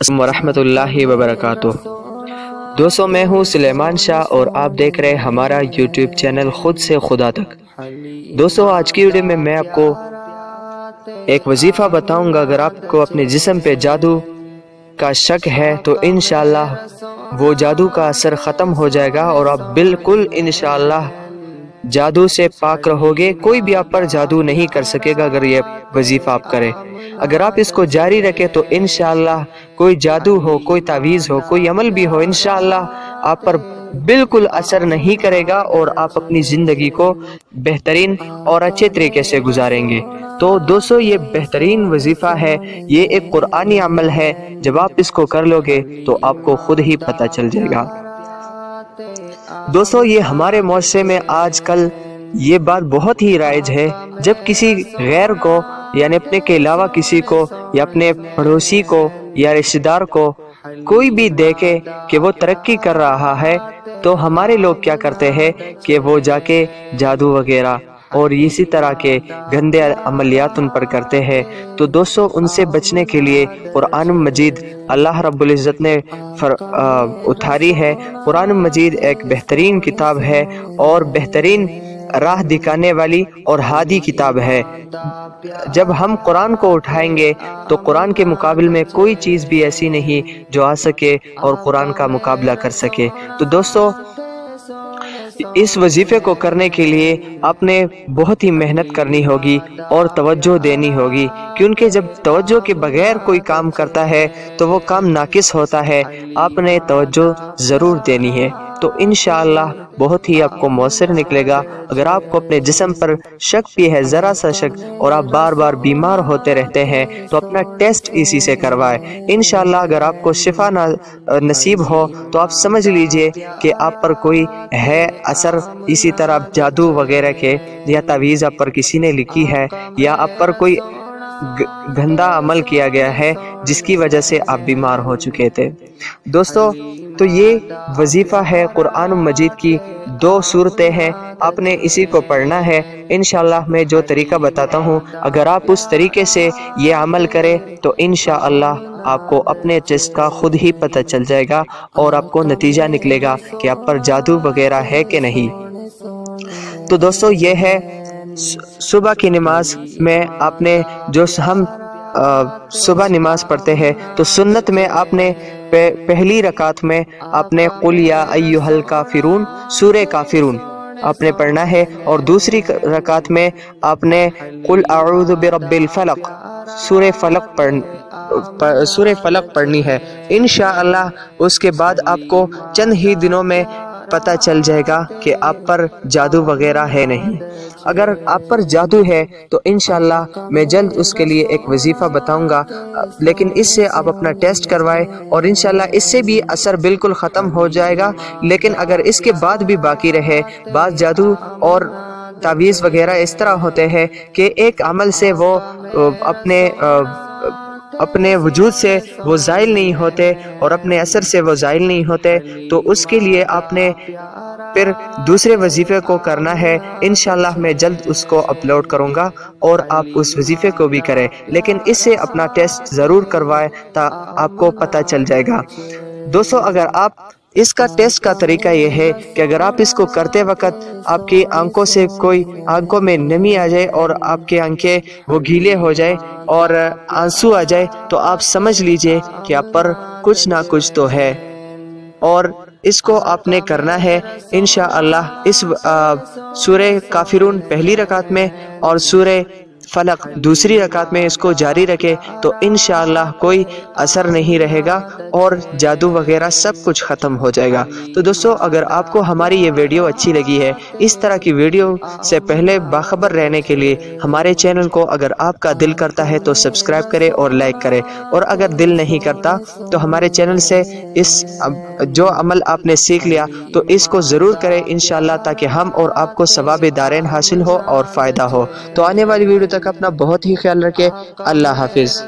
السلام ورحمۃ اللہ وبرکاتہ۔ دوستوں، میں ہوں سلیمان شاہ اور آپ دیکھ رہے ہمارا یوٹیوب چینل خود سے خدا تک۔ دوستوں، آج کی ویڈیو میں آپ کو ایک وظیفہ بتاؤں گا۔ اگر آپ کو اپنے جسم پہ جادو کا شک ہے تو انشاءاللہ وہ جادو کا اثر ختم ہو جائے گا اور آپ بالکل انشاءاللہ جادو سے پاک رہو گے۔ کوئی بھی آپ پر جادو نہیں کر سکے گا اگر یہ وظیفہ آپ کریں۔ اگر آپ اس کو جاری رکھیں تو انشاءاللہ کوئی جادو ہو، کوئی تعویذ ہو، کوئی عمل بھی ہو، انشاءاللہ آپ پر بالکل اثر نہیں کرے گا اور آپ اپنی زندگی کو بہترین اور اچھے طریقے سے گزاریں گے۔ تو دوستو، یہ بہترین وظیفہ ہے، یہ ایک قرآنی عمل ہے۔ جب آپ اس کو کر لو گے تو آپ کو خود ہی پتہ چل جائے گا۔ دوستو، یہ ہمارے معاشرے میں آج کل یہ بات بہت ہی رائج ہے۔ جب کسی غیر کو یعنی اپنے کے علاوہ کسی کو یا اپنے پڑوسی کو یا رشتہ دار کو کوئی بھی دیکھے کہ وہ ترقی کر رہا ہے تو ہمارے لوگ کیا کرتے ہیں کہ وہ جا کے جادو وغیرہ اور اسی طرح کے گندے عملیات ان پر کرتے ہیں۔ تو دوستو، ان سے بچنے کے لیے قرآن مجید اللہ رب العزت نے اتاری ہے۔ قرآن مجید ایک بہترین کتاب ہے اور بہترین راہ دکھانے والی اور ہادی کتاب ہے۔ جب ہم قرآن کو اٹھائیں گے تو قرآن کے مقابل میں کوئی چیز بھی ایسی نہیں جو آ سکے اور قرآن کا مقابلہ کر سکے۔ تو دوستو، اس وظیفے کو کرنے کے لیے آپ نے بہت ہی محنت کرنی ہوگی اور توجہ دینی ہوگی، کیونکہ جب توجہ کے بغیر کوئی کام کرتا ہے تو وہ کام ناقص ہوتا ہے۔ آپ نے توجہ ضرور دینی ہے تو انشاءاللہ بہت ہی آپ کو مؤثر نکلے گا۔ اگر آپ کو اپنے جسم پر شک بھی ہے، ذرا سا شک، اور آپ بار بار بیمار ہوتے رہتے ہیں تو اپنا ٹیسٹ اسی سے کروائے۔ انشاءاللہ اگر آپ کو شفا نصیب ہو تو آپ سمجھ لیجئے کہ آپ پر کوئی ہے اثر، اسی طرح جادو وغیرہ کے یا تعویذ آپ پر کسی نے لکھی ہے یا آپ پر کوئی گندا عمل کیا گیا ہے جس کی وجہ سے آپ بیمار ہو چکے تھے۔ دوستو، تو یہ وظیفہ ہے قرآن مجید کی 2 سورتیں ہیں، آپ نے اسی کو پڑھنا ہے۔ انشاءاللہ میں جو طریقہ بتاتا ہوں اگر آپ اس طریقے سے یہ عمل کریں تو انشاءاللہ آپ کو اپنے ٹیسٹ کا خود ہی پتہ چل جائے گا اور آپ کو نتیجہ نکلے گا کہ آپ پر جادو وغیرہ ہے کہ نہیں۔ تو دوستو، یہ ہے صبح کی نماز میں آپ نے جو ہم صبح نماز پڑھتے ہیں تو سنت میں آپ نے پہلی رکعت میں آپ نے قل یا ایھا الکافرون سورہ کافرون آپ نے پڑھنا ہے، اور دوسری رکعت میں آپ نے قل اعوذ برب الفلق سورہ فلق پڑھنی ہے۔ انشاءاللہ اس کے بعد آپ کو چند ہی دنوں میں پتہ چل جائے گا کہ آپ پر جادو وغیرہ ہے نہیں۔ اگر آپ پر جادو ہے تو انشاءاللہ میں جلد اس کے لیے ایک وظیفہ بتاؤں گا، لیکن اس سے آپ اپنا ٹیسٹ کروائے اور انشاءاللہ اس سے بھی اثر بالکل ختم ہو جائے گا۔ لیکن اگر اس کے بعد بھی باقی رہے، بعض جادو اور تعویذ وغیرہ اس طرح ہوتے ہیں کہ ایک عمل سے وہ اپنے وجود سے وہ زائل نہیں ہوتے اور اپنے اثر سے وہ زائل نہیں ہوتے، تو اس کے لیے آپ نے پھر دوسرے وظیفے کو کرنا ہے۔ انشاءاللہ میں جلد اس کو اپلوڈ کروں گا اور آپ اس وظیفے کو بھی کریں، لیکن اس سے اپنا ٹیسٹ ضرور کروائے تاکہ آپ کو پتہ چل جائے گا۔ دوستو، اگر آپ اس کا ٹیسٹ کا طریقہ یہ ہے کہ اگر آپ اس کو کرتے وقت آپ کی آنکھوں میں نمی آ جائے اور آپ کے آنکھیں وہ گیلے ہو جائے اور آنسو آ جائے تو آپ سمجھ لیجئے کہ آپ پر کچھ نہ کچھ تو ہے، اور اس کو آپ نے کرنا ہے۔ انشاءاللہ اس سورہ کافرون پہلی رکعت میں اور سورہ فلق دوسری رکعت میں اس کو جاری رکھے تو انشاءاللہ کوئی اثر نہیں رہے گا اور جادو وغیرہ سب کچھ ختم ہو جائے گا۔ تو دوستو، اگر آپ کو ہماری یہ ویڈیو اچھی لگی ہے، اس طرح کی ویڈیو سے پہلے باخبر رہنے کے لیے ہمارے چینل کو اگر آپ کا دل کرتا ہے تو سبسکرائب کرے اور لائک کرے، اور اگر دل نہیں کرتا تو ہمارے چینل سے اس جو عمل آپ نے سیکھ لیا تو اس کو ضرور کریں انشاءاللہ، تاکہ ہم اور آپ کو ثواب دارین حاصل ہو اور فائدہ ہو۔ تو آنے والی ویڈیو تک اپنا بہت ہی خیال رکھیں۔ اللہ حافظ۔